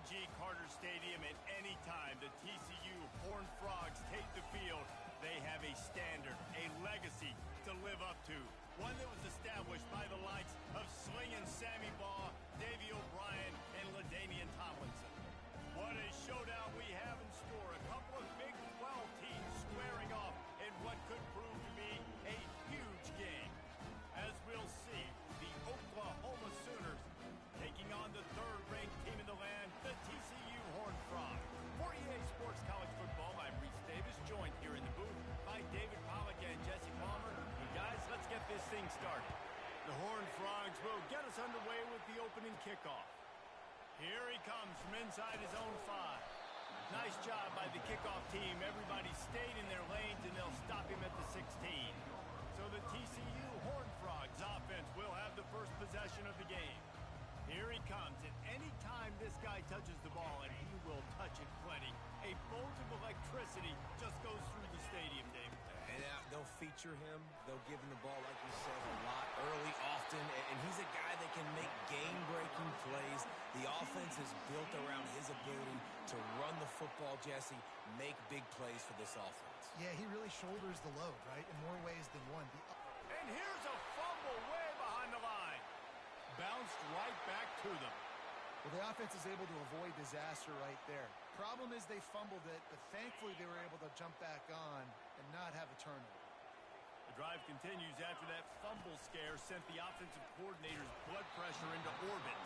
G. Carter Stadium, and anytime the TCU Horned Frogs take the field, they have a standard, a legacy to live up to. One that was established by the likes of Slingin' Sammy Baugh, Davey O'Brien, and LaDainian Tomlinson. What a showdown we have in store. A couple of Big 12 teams squaring off in what could prove to be a huge game. As we'll see, the Oklahoma Sooners taking on the third-ranked team in the land, the TCU Horned Frogs. For EA Sports College Football, I'm Reese Davis, joined here in the booth by David Pollack and Jesse Palmer. And guys, let's get this thing started. The Horned Frogs will get us underway with the opening kickoff. Here he comes from inside his own 5. Nice job by the kickoff team. Everybody stayed in their lanes, and they'll stop him at the 16. So the TCU Horned Frogs offense will have the first possession of the game. Here he comes, and any time this guy touches the ball, and he will touch it plenty, a bolt of electricity just goes through the stadium, Dave. And they'll feature him. They'll give him the ball, like you said, a lot, early, often, and he's a guy that can make game-breaking plays. The offense is built around his ability to run the football, Jesse, make big plays for this offense. Yeah, he really shoulders the load, right, in more ways than one. And here's a fumble way behind the line. Bounced right back to them. Well, the offense is able to avoid disaster right there. Problem is they fumbled it, but thankfully they were able to jump back on and not have a turnover. The drive continues after that fumble scare sent the offensive coordinator's blood pressure into orbit.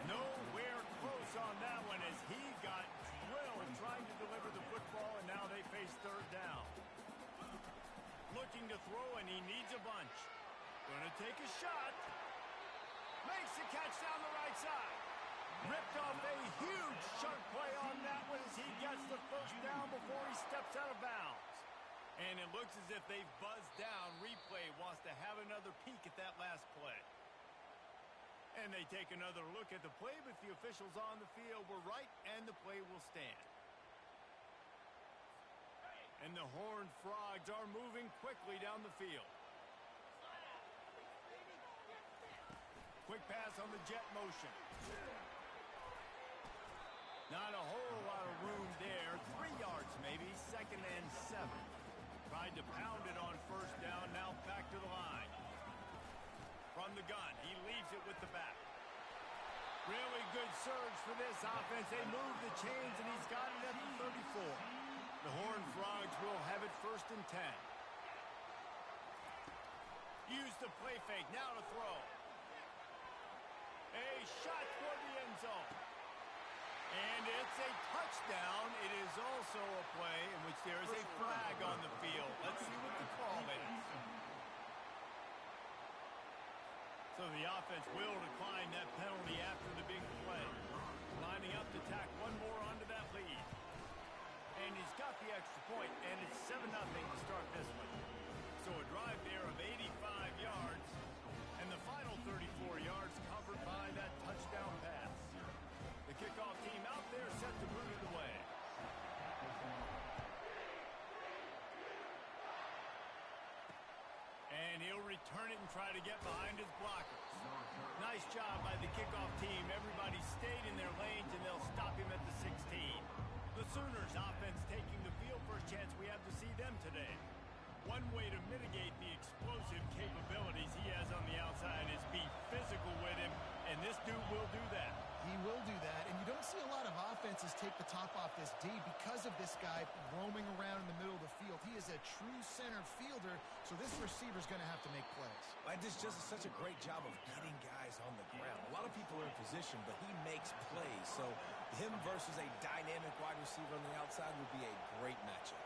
Nowhere close on that one as he got drilled trying to deliver the football, and now they face third down. Looking to throw, and he needs a bunch. Gonna take a shot. Makes the catch down the right side. Ripped off a huge chunk play on that one as he gets the first down before he steps out of bounds. And it looks as if they've buzzed down. Replay wants to have another peek at that last play. And they take another look at the play, but the officials on the field were right, and the play will stand. And the Horned Frogs are moving quickly down the field. Quick pass on the jet motion. Not a whole lot of room there. 3 yards maybe, 2nd and 7. Tried to pound it on first down, now back to the line. From the gun, he leaves it with the back. Really good surge for this offense. They move the chains, and he's got it at the 34. The Horned Frogs will have it 1st and 10. Use the play fake, now to throw. A shot toward the end zone. And it's a touchdown. It is also a play in which there is a flag on the field. Let's see what the call is. So the offense will decline that penalty after the big play. Lining up to tack one more onto that lead. And he's got the extra point, and it's 7-0 to start this one. So a drive there of 85 yards. And the final 34 yards covered by that touchdown pass. The kickoff team out there set to boot it away. And he'll return it and try to get behind his blockers. Nice job by the kickoff team. Everybody stayed in their lanes, and they'll stop him at the 16. The Sooners offense taking the field. First chance we have to see them today. One way to mitigate the explosive capabilities he has on the outside is be physical with him, and this dude will do that. He will do that, and you don't see a lot of offenses take the top off this D because of this guy roaming around in the middle of the field. He is a true center fielder, so this receiver's going to have to make plays. And this just is such a great job of getting guys on the ground. A lot of people are in position, but he makes plays, so him versus a dynamic wide receiver on the outside would be a great matchup.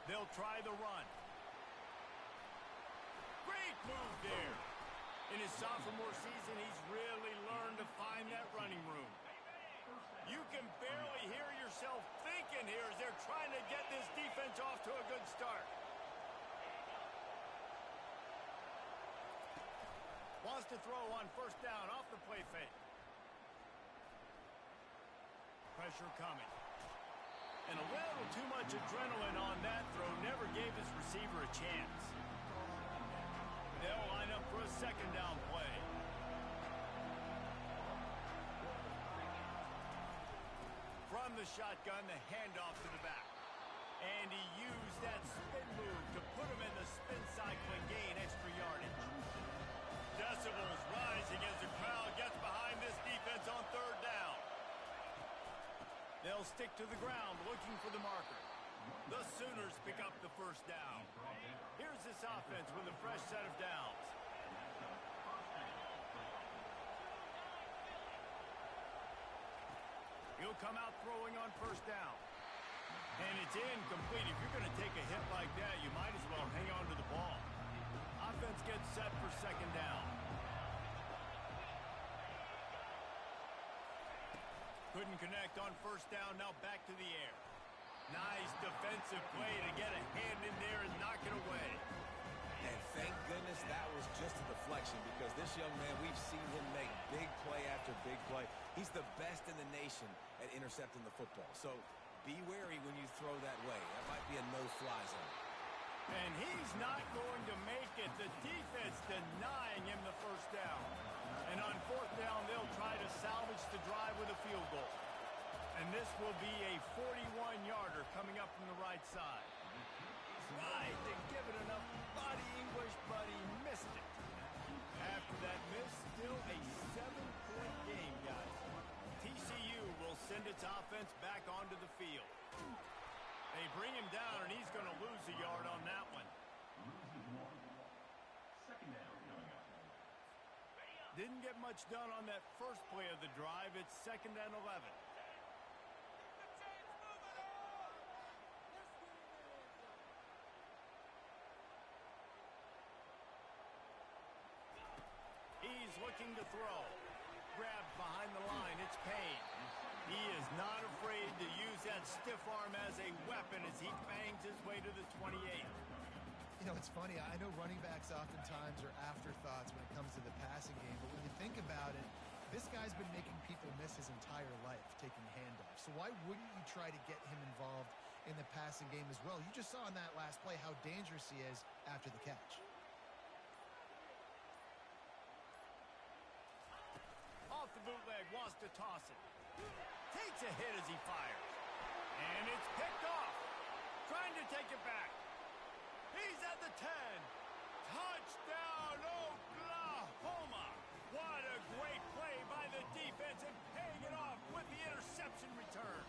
They'll try the run. Great move there. In his sophomore season, he's really learned to find that running room. You can barely hear yourself thinking here as they're trying to get this defense off to a good start. Wants to throw on first down off the play fake. Pressure coming. And a little too much adrenaline on that throw. Never gave his receiver a chance. They'll second down play. From the shotgun, the handoff to the back. And he used that spin move to put him in the spin cycle and gain extra yardage. Decibels rising as the crowd gets behind this defense on third down. They'll stick to the ground looking for the marker. The Sooners pick up the first down. Here's this offense with a fresh set of downs. He'll come out throwing on first down. And it's incomplete. If you're going to take a hit like that, you might as well hang on to the ball. Offense gets set for second down. Couldn't connect on first down. Now back to the air. Nice defensive play to get a hand in there and knock it away. And thank goodness that was just a deflection, because this young man, we've seen him make big play after big play. He's the best in the nation at intercepting the football. So be wary when you throw that way. That might be a no-fly zone. And he's not going to make it. The defense denying him the first down. And on fourth down, they'll try to salvage the drive with a field goal. And this will be a 41-yarder coming up from the right side. Tried to give it enough body English, but he missed it. After that miss, still a 7-point game, guys. TCU will send its offense back onto the field. They bring him down, and he's going to lose a yard on that one. Didn't get much done on that first play of the drive. It's 2nd and 11. He's looking to throw. Grabbed behind the line. It's Payne. He is not afraid to use that stiff arm as a weapon as he bangs his way to the 28. You know, it's funny. I know running backs oftentimes are afterthoughts when it comes to the passing game, but when you think about it, this guy's been making people miss his entire life taking handoffs. So why wouldn't you try to get him involved in the passing game as well? You just saw in that last play how dangerous he is after the catch. Off the bootleg, wants to toss it. Takes a hit as he fires. And it's picked off. Trying to take it back. He's at the 10. Touchdown, Oklahoma. What a great play by the defense, and paying it off with the interception return.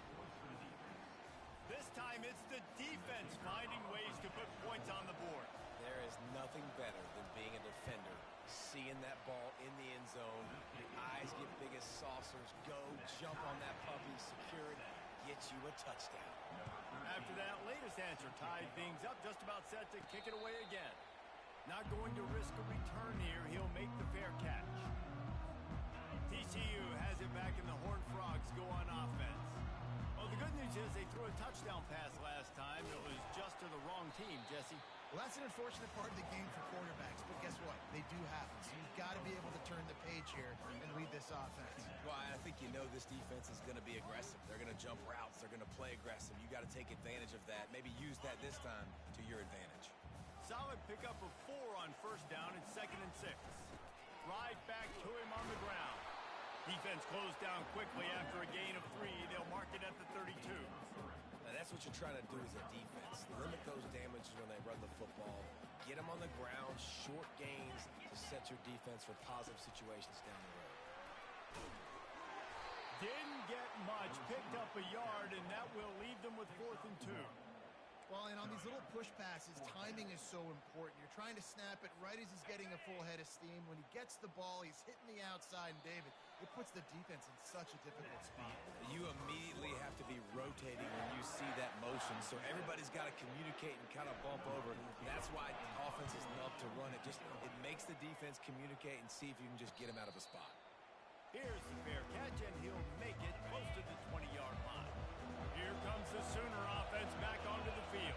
This time it's the defense finding ways to put points on the board. There is nothing better than being a defender, seeing that ball in the end zone, your eyes get big as saucers, go, jump on that puppy, secure it, get you a touchdown. After that latest answer tied things up, just about set to kick it away again. Not going to risk a return here. He'll make the fair catch. TCU has it back, and the Horned Frogs go on offense. Well, the good news is they threw a touchdown pass last time. It was just to the wrong team, Jesse. Well, that's an unfortunate part of the game for quarterbacks, but guess what? They do happen. So you've got to be able to turn the page here and lead this offense. Well, I think you know this defense is going to be aggressive. They're going to jump routes. They're going to play aggressive. You got to take advantage of that. Maybe use that this time to your advantage. Solid pickup of 4 on first down. It's 2nd and 6. Right back to him on the ground. Defense closed down quickly after a gain of 3. They'll mark it at the 32. Now, that's what you're trying to do as a defense. Limit those damages when they run the football. Get them on the ground, short gains to set your defense for positive situations down the road. Didn't get much. Picked up a yard, and that will leave them with 4th and 2. Well, and on these little push passes, timing is so important. You're trying to snap it right as he's getting a full head of steam. When he gets the ball, he's hitting the outside, and David, it puts the defense in such a difficult spot. You immediately have to be rotating when you see that motion, so everybody's got to communicate and kind of bump over. That's why offenses love to run it. It makes the defense communicate and see if you can just get him out of a spot. Here's the fair catch, and he'll make it close to the 20-yard line. Here comes the Sooner offense back onto the field.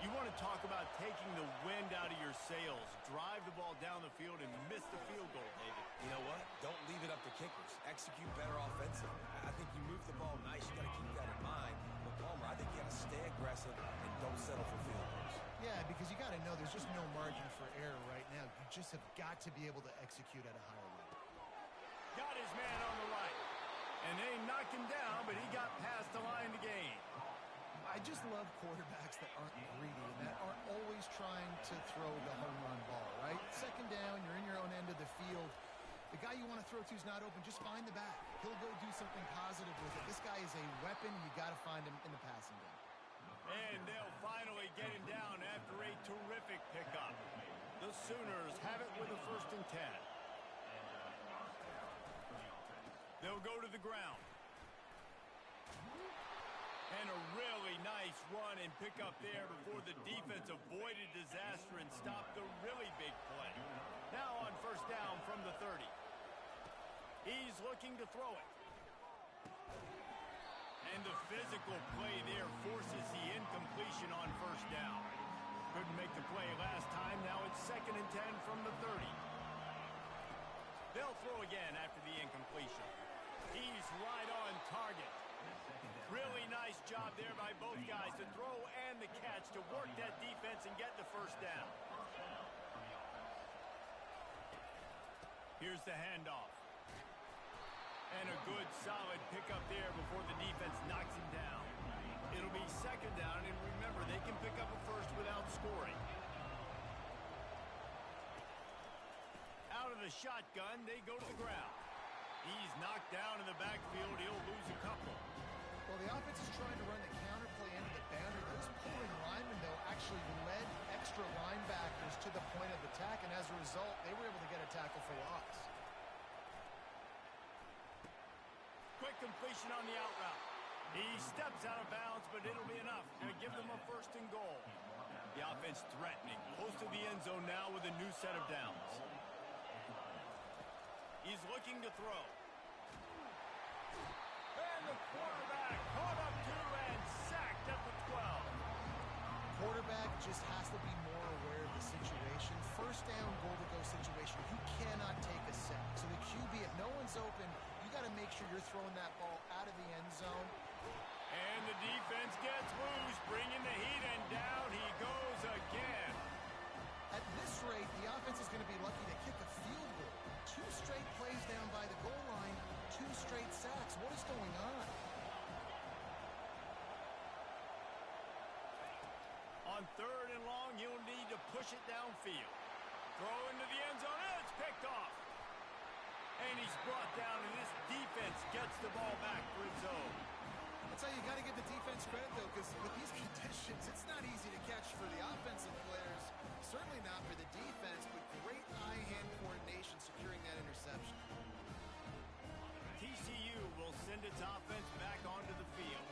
You want to talk about taking the wind out of your sails. Drive the ball down the field and miss the field goal, David. You know what? Don't leave it up to kickers. Execute better offensively. I think you move the ball nice. You got to keep that in mind. But Palmer, I think you got to stay aggressive and don't settle for field goals. Yeah, because you got to know there's just no margin for error right now. You just have got to be able to execute at a higher level. Got his man on the right. And they knocked him down, but he got past the line to gain. I just love quarterbacks that aren't greedy and that aren't always trying to throw the home run ball, right? Second down, you're in your own end of the field. The guy you want to throw to is not open. Just find the back. He'll go do something positive with it. This guy is a weapon. You got to find him in the passing game. And they'll finally get him down after a terrific pickup. The Sooners have it with a 1st and 10. They'll go to the ground. And a really nice run and pick up there before the defense avoided disaster and stopped the really big play. Now on 1st down from the 30. He's looking to throw it. And the physical play there forces the incompletion on 1st down. Couldn't make the play last time. Now it's 2nd and 10 from the 30. They'll throw again after the incompletion. He's right on target. Really nice job there by both guys to throw and the catch to work that defense and get the 1st down. Here's the handoff. And a good solid pickup there before the defense knocks him down. It'll be 2nd down, and remember, they can pick up a 1st without scoring. Out of the shotgun, they go to the ground. He's knocked down in the backfield. He'll lose a couple. Well, the offense is trying to run the counterplay into the boundary. Those pulling linemen, though, actually led extra linebackers to the point of attack, and as a result, they were able to get a tackle for loss. Quick completion on the out route. He steps out of bounds, but it'll be enough to give them a 1st and goal. The offense threatening, close to the end zone now with a new set of downs. He's looking to throw. And the quarterback caught up to and sacked at the 12. Quarterback just has to be more aware of the situation. 1st down, goal-to-go situation. You cannot take a sack. So the QB, if no one's open, you got to make sure you're throwing that ball out of the end zone. And the defense gets loose, bringing the heat, and down he goes again. At this rate, the offense is going to be lucky to kick a field goal. 2 straight plays down by the goal line, 2 straight sacks. What is going on? On 3rd and long, you'll need to push it downfield. Throw into the end zone, and it's picked off. And he's brought down, and this defense gets the ball back for its own. That's how you got to give the defense credit, though, because with these conditions, it's not easy to catch for the offensive players. Certainly not for the defense, but great eye-hand coordination securing that interception. TCU will send its offense back onto the field.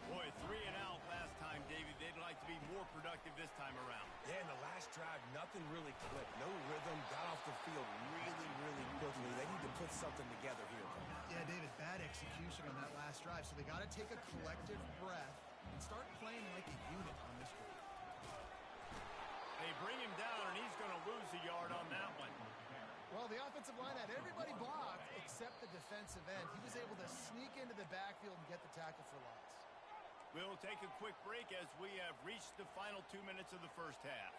Boy, 3 and out last time, David. They'd like to be more productive this time around. Yeah, in the last drive, nothing really clicked. No rhythm, got off the field really, really quickly. They need to put something together here. Yeah, David, bad execution on that last drive, so they got to take a collective breath and start playing like a unit on this one. They bring him down, and he's going to lose a yard on that one. Well, the offensive line had everybody blocked except the defensive end. He was able to sneak into the backfield and get the tackle for loss. We'll take a quick break as we have reached the final 2 minutes of the 1st half.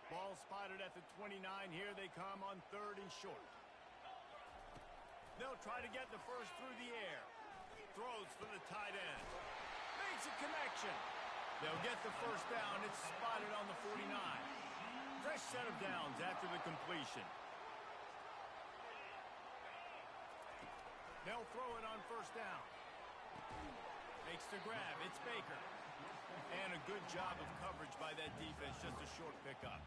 Ball spotted at the 29. Here they come on 3rd and short. They'll try to get the 1st through the air. Throws for the tight end. Makes a connection. They'll get the 1st down. It's spotted on the 49. Fresh set of downs after the completion. They'll throw it on 1st down. Makes the grab. It's Baker. And a good job of coverage by that defense. Just a short pickup.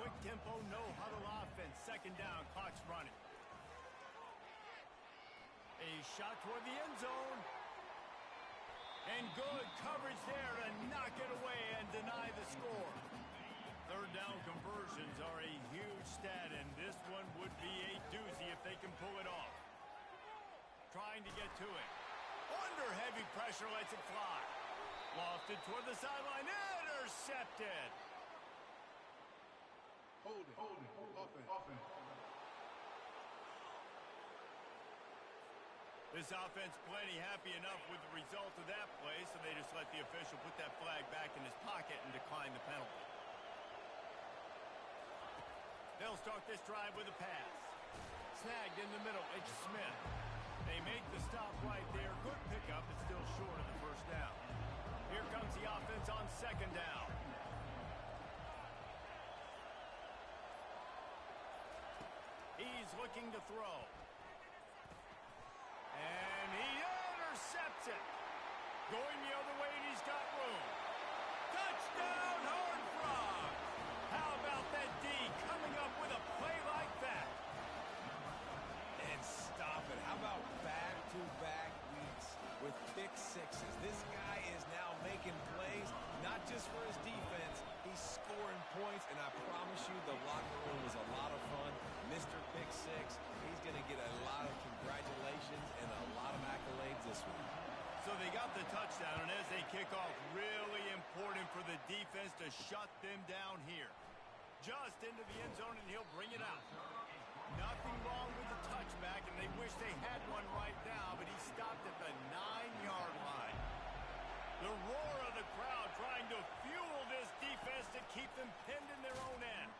Quick tempo, no huddle offense. 2nd down, clock's running. A shot toward the end zone. And good coverage there to knock it away and deny the score. 3rd down conversions are a huge stat, and this one would be a doozy if they can pull it off. Trying to get to it. Under heavy pressure, lets it fly. Lofted toward the sideline. Intercepted. Hold it. Offense. This offense plenty happy enough with the result of that play, so they just let the official put that flag back in his pocket and decline the penalty. They'll start this drive with a pass. Snagged in the middle, it's Smith. They make the stop right there. Good pickup, but still short of the first down. Here comes the offense on second down. He's looking to throw. And he intercepts it. Going the other way, and he's got room. Touchdown, Horned Frogs! How about that D coming up with a play like that? And stop it. How about back-to-back weeks with pick sixes? This guy is now making plays, not just for his defense. He's scoring points, and I promise you the locker room was a lot of fun. Mr. Pick Six, he's going to get a lot of congratulations and a lot of accolades this week. So they got the touchdown, and as they kick off, really important for the defense to shut them down here. Just into the end zone, and he'll bring it out. Nothing wrong with the touchback, and they wish they had one right now, but he stopped at the 9-yard line. The roar of the crowd trying to fuel this defense to keep them pinned in their own end.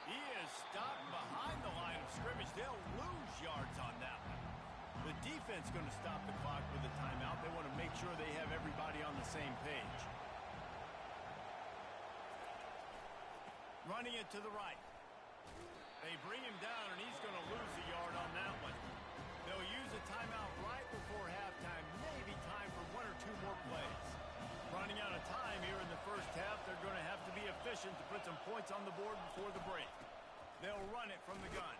He is stopped behind the line of scrimmage. They'll lose yards on that one. The defense going to stop the clock with a timeout. They want to make sure they have everybody on the same page. Running it to the right. They bring him down, and he's going to lose a yard on that one. They'll use a timeout right before halftime. Maybe time for one or two more plays. Running out of time here in the first half. They're going to have to be efficient to put some points on the board before the break. They'll run it from the gun.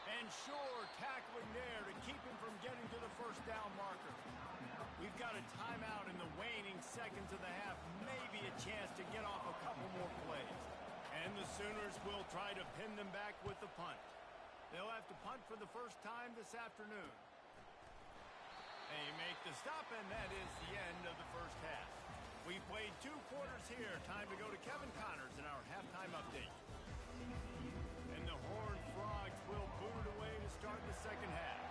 And sure, tackling there to keep him from getting to the first down marker. We've got a timeout in the waning seconds of the half. Maybe a chance to get off a couple more plays. And the Sooners will try to pin them back with the punt. They'll have to punt for the first time this afternoon. They make the stop, and that is the end of the first half. We played 2 quarters here. Time to go to Kevin Connors in our halftime update. And the Horned Frogs will boot it away to start the second half.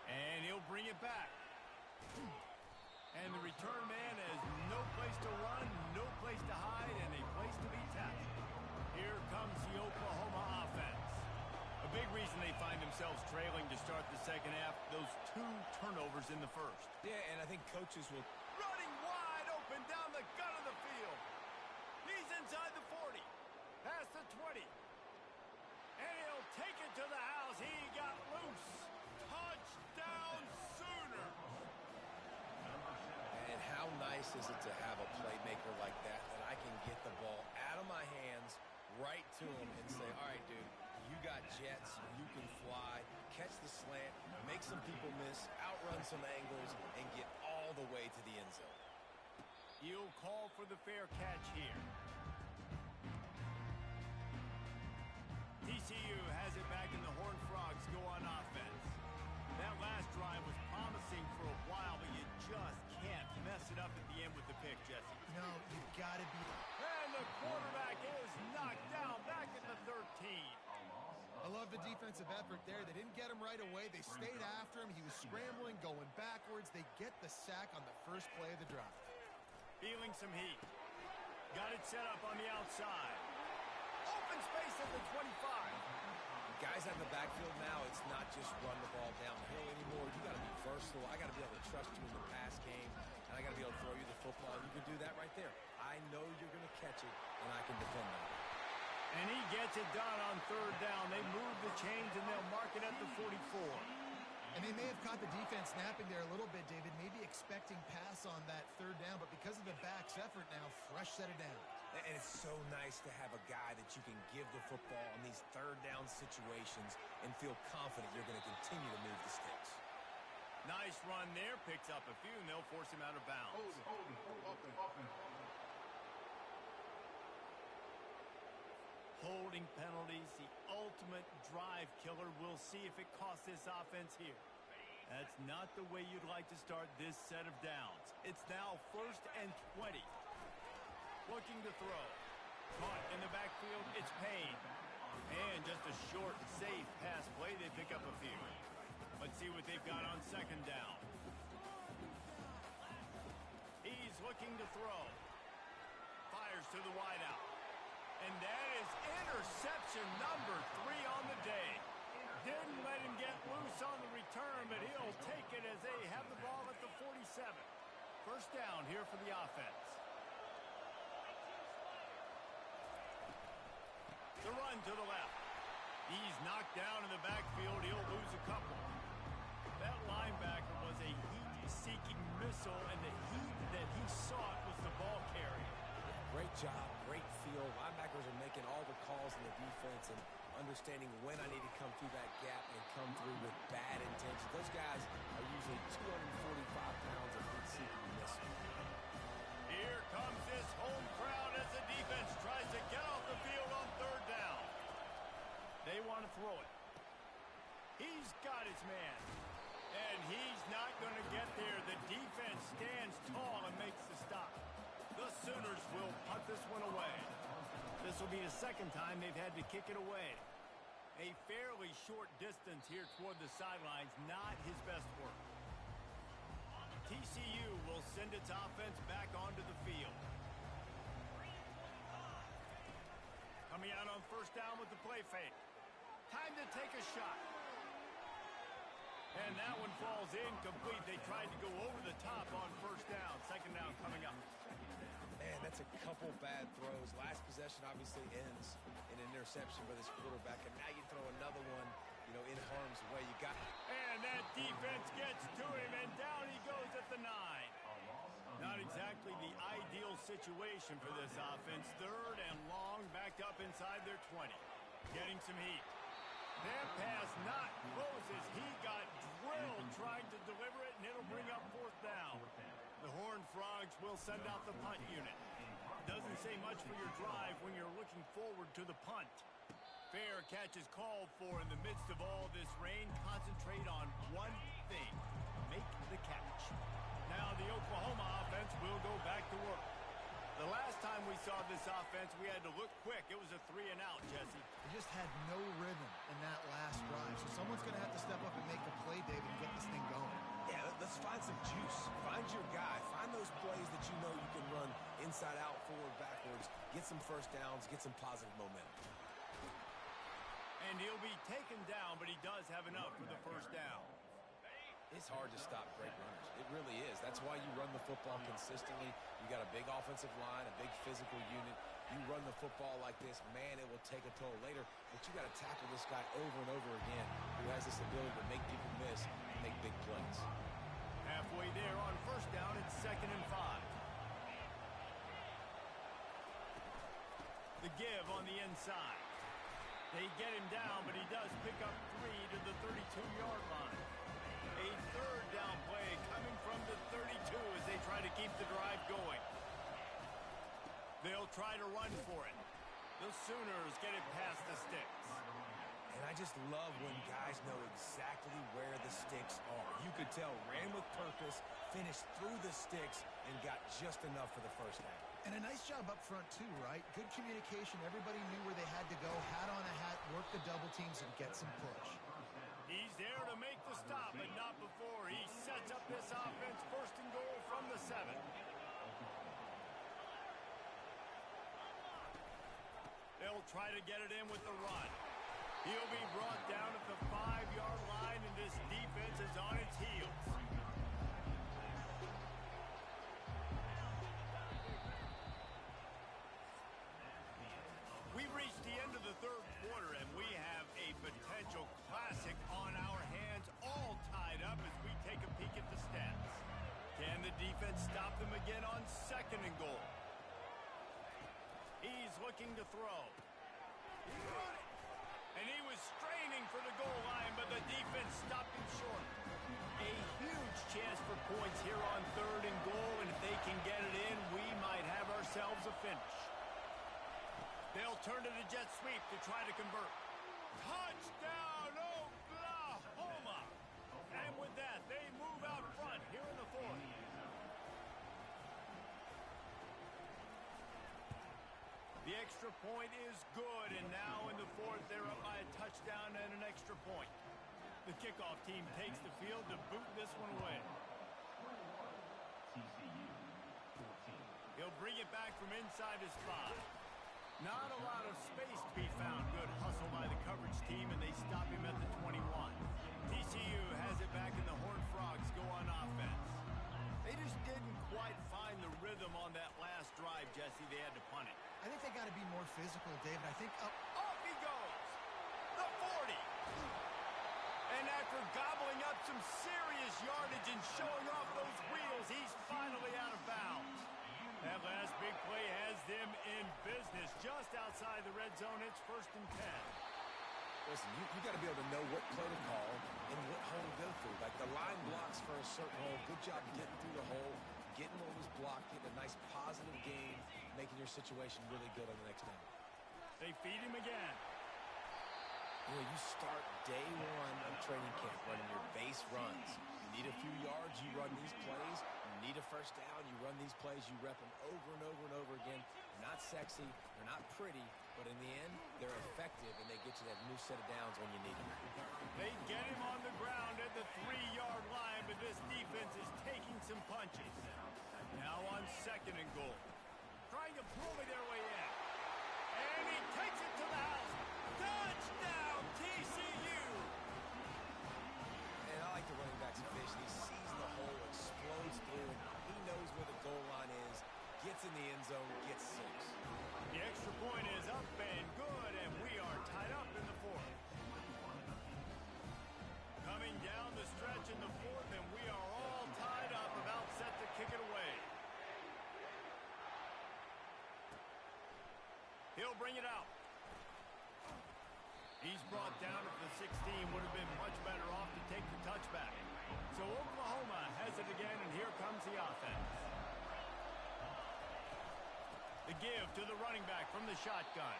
And he'll bring it back. And the return man has no place to run, no place to hide, and a place to be tackled. Here comes the Oklahoma offense. A big reason they find themselves trailing to start the second half, those 2 turnovers in the first. Yeah, and I think coaches will... Running wide open down the gut of the field. He's inside the 40, past the 20. And he'll take it to the house. He got loose. Touchdown, Sooner. And how nice is it to have a playmaker like that I can get the ball out of my hands, right to him, and say, all right, dude, you got jets, you can fly, catch the slant, make some people miss, outrun some angles, and get all the way to the end zone. You'll call for the fair catch here. TCU has it back, and the Horned Frogs go on offense. That last drive was promising for a while, but you just can't mess it up at the end with the pick, Jesse. No, you got to be... And the quarterback is knocked down back at the 13. I love the defensive effort there. They didn't get him right away. They stayed after him. He was scrambling, going backwards. They get the sack on the first play of the drive. Feeling some heat. Got it set up on the outside. Open space at the 25. Guys out in the backfield now, it's not just run the ball downhill anymore. You got to be versatile. I got to be able to trust you in the pass game, and I got to be able to throw you the football. You can do that right there. I know you're going to catch it, and I can defend that. And he gets it done on third down. They move the chains, and they'll mark it at the 44. And they may have caught the defense napping there a little bit, David, maybe expecting pass on that third down, but because of the back's effort now, fresh set of down. And it's so nice to have a guy that you can give the football in these third down situations and feel confident you're going to continue to move the sticks. Nice run there. Picks up a few, and they'll force him out of bounds. Holding penalties, the ultimate drive killer. We'll see if it costs this offense here. That's not the way you'd like to start this set of downs. It's now 1st and 20. Looking to throw. Caught in the backfield, it's Payne. And just a short, safe pass play. They pick up a few. Let's see what they've got on second down. He's looking to throw. Fires to the wideout. And that is interception number 3 on the day. Didn't let him get loose on the return, but he'll take it as they have the ball at the 47. First down here for the offense. The run to the left. He's knocked down in the backfield. He'll lose a couple. That linebacker was a heat-seeking missile, and the heat that he sought was the ball carrier. Great job, great feel. Linebackers are making all the calls in the defense and understanding when I need to come through that gap and come through with bad intentions. Those guys are usually 245 pounds of heat-seeking missile. Here comes this home crowd as the defense tries to get off the field on third down. They want to throw it. He's got his man. And he's not going to get there. The defense stands tall and makes the stop. The Sooners will punt this one away. This will be the second time they've had to kick it away. A fairly short distance here toward the sidelines, not his best work. TCU will send its offense back onto the field. Coming out on first down with the play fake. Time to take a shot. And that one falls incomplete. They tried to go over the top on first down. Second down coming up. Man, that's a couple bad throws. Last possession obviously ends in an interception for this quarterback, and now you throw another one, in harm's way. You got. And that defense gets to him, and down he goes at the 9. Not exactly the ideal situation for this offense. Third and long, backed up inside their 20. Getting some heat. That pass not close as he got drilled trying to deliver it, and it'll bring up fourth down. The Horned Frogs will send out the punt unit. Doesn't say much for your drive when you're looking forward to the punt. Fair catch is called for in the midst of all this rain. Concentrate on one thing. Make the catch. Now the Oklahoma offense will go back to work. The last time we saw this offense, we had to look quick. It was a 3-and-out, Jesse. They just had no rhythm in that last drive. So someone's going to have to step up and make a play, David, and get this thing going. Yeah, let's find some juice. Find your guy. Find those plays that you know you can run inside out, forward, backwards. Get some first downs. Get some positive momentum. And he'll be taken down, but he does have enough for the first down. It's hard to stop great runners. It really is. That's why you run the football consistently. You got a big offensive line, a big physical unit. You run the football like this, man, it will take a toll later. But you got to tackle this guy over and over again who has this ability to make people miss and make big plays. Halfway there on first down, it's 2nd and 5. The give on the inside. They get him down, but he does pick up 3 to the 32-yard line. A third down play coming from the 32 as they try to keep the drive going. They'll try to run for it. The Sooners get it past the sticks. And I just love when guys know exactly where the sticks are. You could tell, ran with purpose, finished through the sticks, and got just enough for the first down. And a nice job up front, too, right? Good communication. Everybody knew where they had to go. Hat on a hat, work the double teams, and get some push. He's there to make the stop, but not before. He sets up this offense, 1st and goal from the 7. They'll try to get it in with the run. He'll be brought down at the 5-yard line, and this defense is on its heels. We've reached the end of the third quarter, and we have a potential classic on our hands, all tied up as we take a peek at the stats. Can the defense stop them again on 2nd and goal? He's looking to throw. And he was straining for the goal line, but the defense stopped him short. A huge chance for points here on 3rd and goal, and if they can get it in, we might have ourselves a finish. They'll turn to the jet sweep to try to convert. Touchdown, Oklahoma! And with that, they move out front here in the 4th. The extra point is good, and now in the fourth, they're up by a touchdown and an extra point. The kickoff team takes the field to boot this one away. TCU 14. He'll bring it back from inside his 5. Not a lot of space to be found. Good hustle by the coverage team, and they stop him at the 21. TCU has it back, and the Horned Frogs go on offense. They just didn't quite find the rhythm on that last drive, Jesse. They had to punt it. I think they got to be more physical, David. I think Off he goes. The 40. And after gobbling up some serious yardage and showing off those wheels, he's finally out of bounds. That last big play has them in business just outside the red zone. It's 1st and 10. Listen, you got to be able to know what play to call and what hole to go through. Like the line blocks for a certain hole. Good job getting through the hole, getting what was blocked, getting a nice positive gain, making your situation really good on the next down. They feed him again. You know, you start day one of training camp running your base runs. You need a few yards, you run these plays. You need a first down, you run these plays. You rep them over and over and over again. They're not sexy, they're not pretty, but in the end, they're effective, and they get you that new set of downs when you need them. They get him on the ground at the 3-yard line, but this defense is taking some punches. Now on 2nd and goal. Trying to bully their way in. And he takes it to the house. Touchdown, TCU! And I like the running back's vision. He sees the hole, explodes through, and he knows where the goal line is, gets in the end zone, gets 6. The extra point is up and good, and we are tied up in the 4th. Coming down the stretch in the 4th, and we are all tied up, about set to kick it away. He'll bring it out. He's brought down at the 16, would have been much better off to take the touchback. So Oklahoma has it again, and here comes the offense. The give to the running back from the shotgun.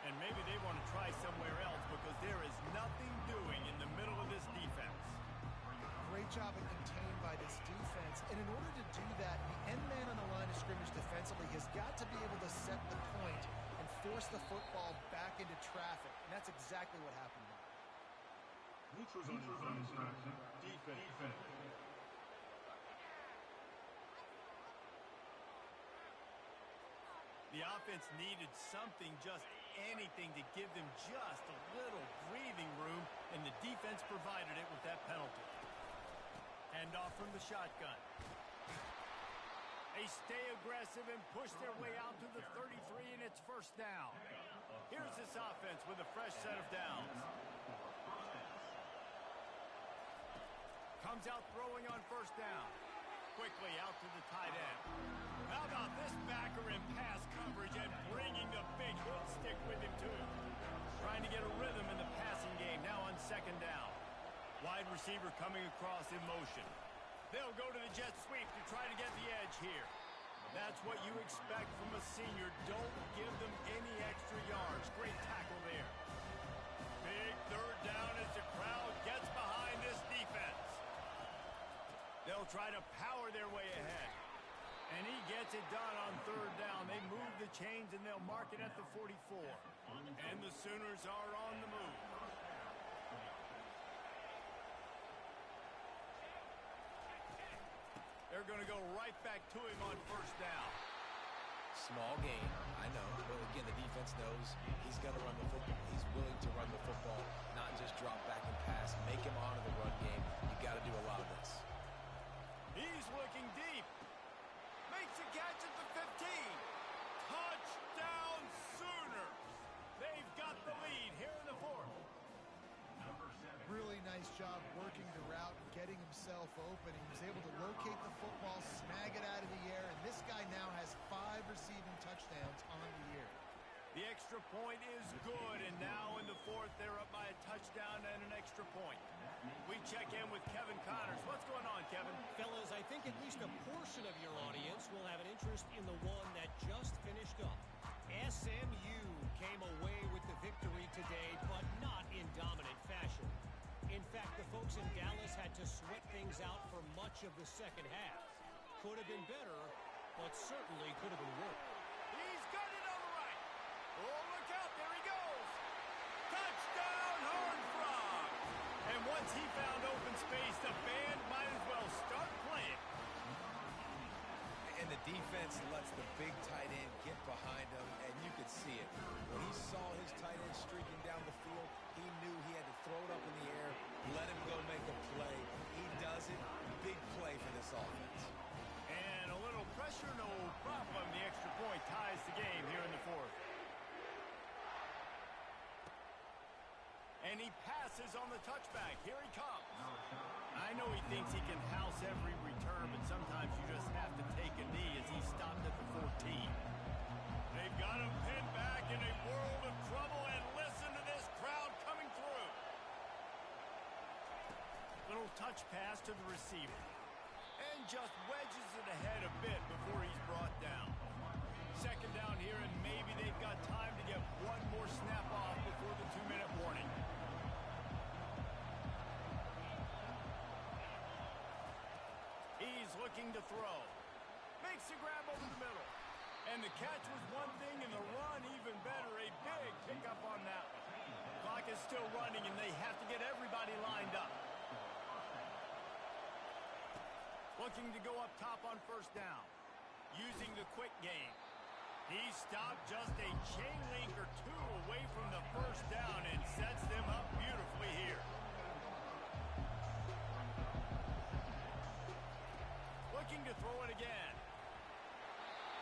And maybe they want to try somewhere else because there is nothing doing in the middle of this defense. great job of contained by this defense. And in order to do that, the end man on the line of scrimmage defensively has got to be able to set the point and force the football back into traffic. And that's exactly what happened there. Neutral zone instruction. Defense. The offense needed something, just anything, to give them just a little breathing room, and the defense provided it with that penalty. Handoff from the shotgun. They stay aggressive and push their way out to the 33, and it's first down. Here's this offense with a fresh set of downs. Comes out throwing on first down. Quickly out to the tight end. How about this backer in pass coverage and bringing the big hit stick with him too. Trying to get a rhythm in the passing game now on second down. Wide receiver coming across in motion. They'll go to the jet sweep to try to get the edge here. That's what you expect from a senior. Don't give them any extra yards. Great tackle there. Big third down as the crowd gets behind this defense. They'll try to power their way ahead. And he gets it done on third down. They move the chains and they'll mark it at the 44. And the Sooners are on the move. They're going to go right back to him on first down. Small gain, I know. But again, the defense knows he's going to run the football. He's willing to run the football, not just drop back and pass. Make him honor the run game. You got to do a lot of this. He's looking deep. Makes a catch at the 15. Touchdown Sooners. They've got the lead here in the fourth. Really nice job working the route and getting himself open. He was able to locate the football, snag it out of the air, and this guy now has 5 receiving touchdowns on the year. The extra point is good, and now in the fourth, they're up by a touchdown and an extra point. We check in with Kevin Connors. What's going on, Kevin? Fellas, I think at least a portion of your audience will have an interest in the one that just finished up. SMU came away with the victory today, but not in dominant fashion. In fact, the folks in Dallas had to sweat things out for much of the second half. Could have been better, but certainly could have been worse. He's got it on the right. Oh, look out. There he goes. Touchdown, Horned Frogs. And once he found open space, the band might as well start playing. And the defense lets the big tight end get behind him, and you could see it. When he saw his tight end streaking down the field, he knew he had to throw it up in the air, let him go make a play. He does it. Big play for this offense. And a little pressure, no problem. The extra point ties the game here in the fourth. And he passes on the touchback. Here he comes. I know he thinks he can house every return, but sometimes you just have to take a knee as he stopped at the 14. They've got him pinned back in a world of trouble, and listen to this crowd coming through. Little touch pass to the receiver. And just wedges it ahead a bit before he's brought down. Second down here, and maybe they've got time to get one more snap off before the 2-minute warning. He's looking to throw. Makes a grab over the middle. And the catch was one thing, and the run even better. A big pickup on that one. Clock is still running, and they have to get everybody lined up. Looking to go up top on first down. Using the quick game. He stopped just a chain link or two away from the first down and sets them up beautifully here. Looking to throw it again.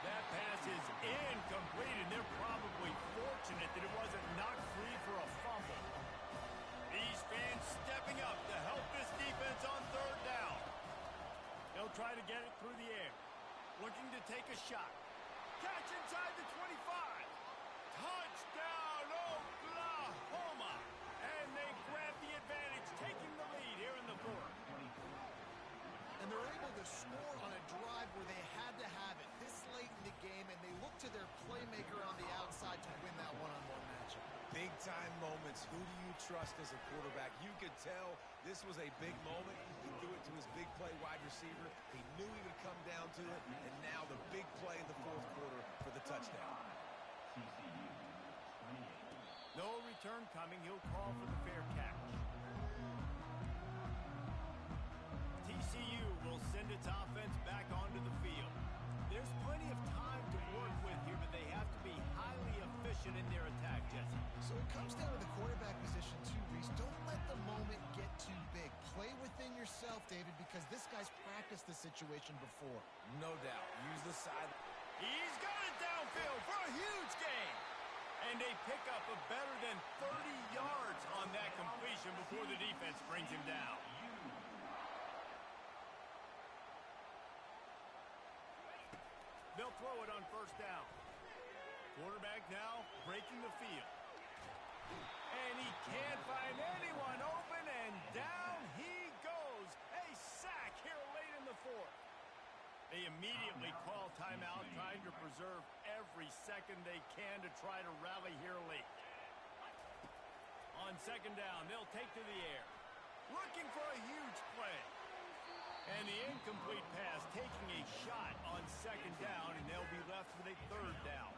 That pass is incomplete, and they're probably fortunate that it wasn't knocked free for a fumble. These fans stepping up to help this defense on third down. They'll try to get it through the air. Looking to take a shot. Catch inside the 25. Touchdown, Oklahoma. And they grab the advantage, taking the lead here in the fourth. And they're able to score on a drive where they had to have it this late in the game, and they look to their playmaker on the outside to win that one-on-one matchup. Big-time moments. Who do you trust as a quarterback? You could tell this was a big moment. He threw it to his big play wide receiver. He knew he would come down to it, and now the big play in the fourth quarter for the touchdown. TCU, 28. No return coming. He'll call for the fair catch. TCU will send its offense back onto the field. There's plenty of time to work with here, but they have to be highly efficient in their attack, Jesse. So it comes down to the quarterback position too, Reese. Don't let the moment get too big. Play within yourself, David, because this guy's practiced this situation before. No doubt. Use the side. He's got it downfield for a huge gain. And they pick up a better than 30 yards on that completion before the defense brings him down. They'll throw it on first down. Quarterback now breaking the field. And he can't find anyone open, and down he goes. A sack here late in the fourth. They immediately call timeout, trying to preserve every second they can to try to rally here late. On second down, they'll take to the air. Looking for a huge play. And the incomplete pass taking a shot on second down, and they'll be left with a third down.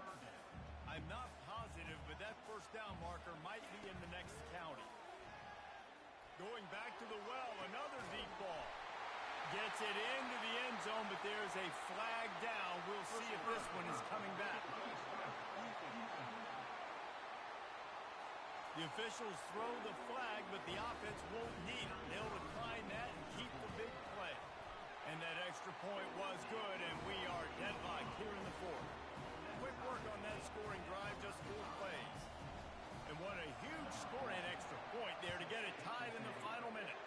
I'm not positive, but that first down marker might be in the next county. Going back to the well, another deep ball. Gets it into the end zone, but there's a flag down. We'll see if this one is coming back. The officials throw the flag, but the offense won't need it. They'll decline that and keep the big play. And that extra point was good, and we are deadlocked here in the fourth. Quick work on that scoring drive, just 4 plays. And what a huge score and extra point there to get it tied in the final minute.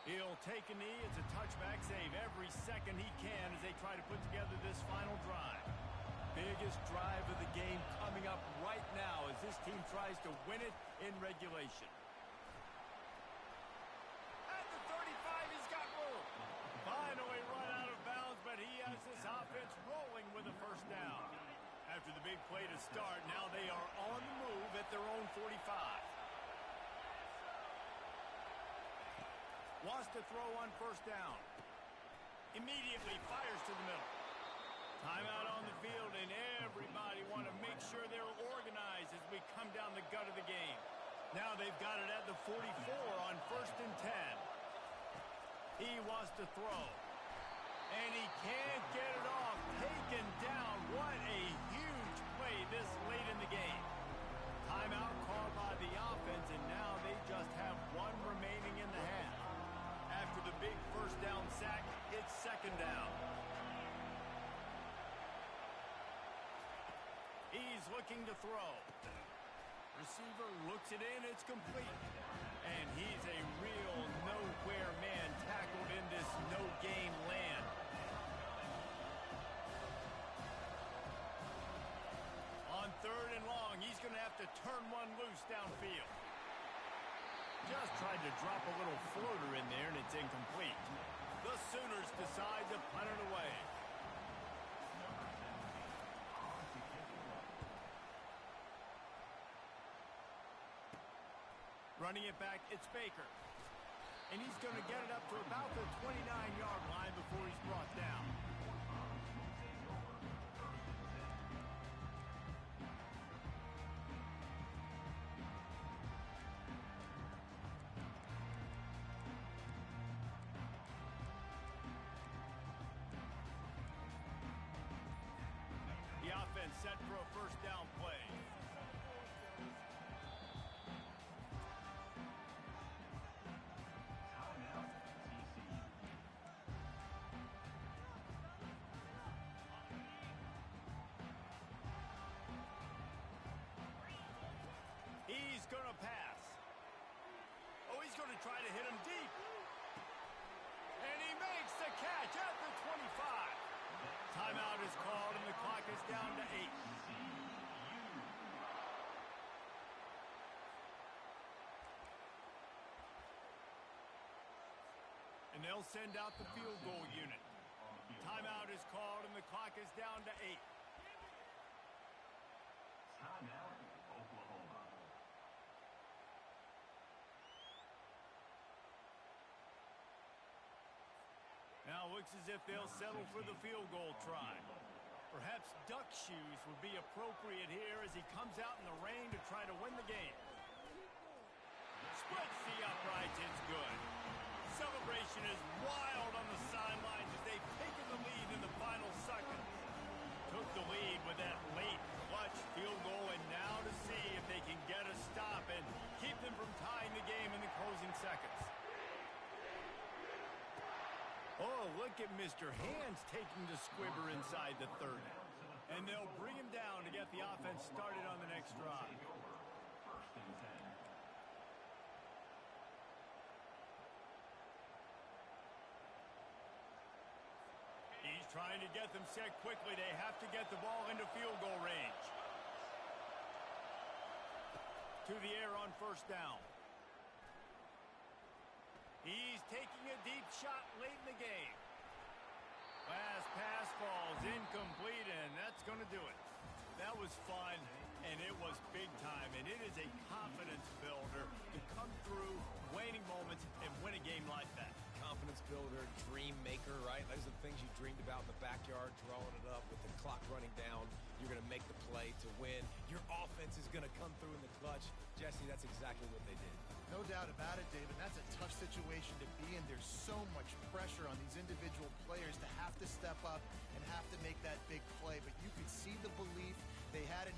He'll take a knee. It's a touchback save every second he can as they try to put together this final drive. Biggest drive of the game coming up right now as this team tries to win it in regulation. At the 35, he's got room. Finally run out of bounds, but he has this offense rolling with a first down. After the big play to start, now they are on the move at their own 45. Wants to throw on first down. Immediately fires to the middle. Timeout on the field, and everybody want to make sure they're organized as we come down the gut of the game. Now they've got it at the 44 on 1st and 10. He wants to throw. And he can't get it off. Taken down. What a huge play this late in the game. Timeout called by the offense, and now they just have one remaining in the half. After the big first down sack, it's 2nd down. He's looking to throw. Receiver looks it in, it's complete. And he's a real nowhere man tackled in this no-game land. On 3rd and long, he's going to have to turn one loose downfield. Just tried to drop a little floater in there, and it's incomplete. The Sooners decide to punt it away. Running it back, it's Baker. And he's going to get it up to about the 29-yard line before he's brought down. The offense set for a 1st down play. He's going to pass. Oh, he's going to try to hit him deep. And he makes the catch at the 25. Timeout is called, and the clock is down to 8. And they'll send out the field goal unit. Timeout is called, and the clock is down to 8. Timeout, Oklahoma. Now it looks as if they'll settle for the field goal try. Perhaps duck shoes would be appropriate here as he comes out in the rain to try to win the game. Splits the uprights, it's good. Celebration is wild on the sidelines as they've taken the lead in the final seconds. Took the lead with that late clutch field goal, and now to see if they can get a stop and keep them from tying the game in the closing seconds. Oh, look at Mr. Hands taking the squibber inside the 30. And they'll bring him down to get the offense started on the next drive. 1st and 10. He's trying to get them set quickly. They have to get the ball into field goal range. To the air on 1st down. He's taking a deep shot late in the game. Last pass falls incomplete, and that's going to do it. That was fun, and it was big time, and it is a confidence builder to come through waning moments and win a game like that. Confidence builder, dream maker, right? Those are the things you dreamed about in the backyard, drawing it up with the clock running down. You're going to make the play to win. Your offense is going to come through in the clutch. Jesse, that's exactly what they did. No doubt about it, David. That's a tough situation to be in. There's so much pressure on these individual players to have to step up and have to make that big play. But you could see the belief they had in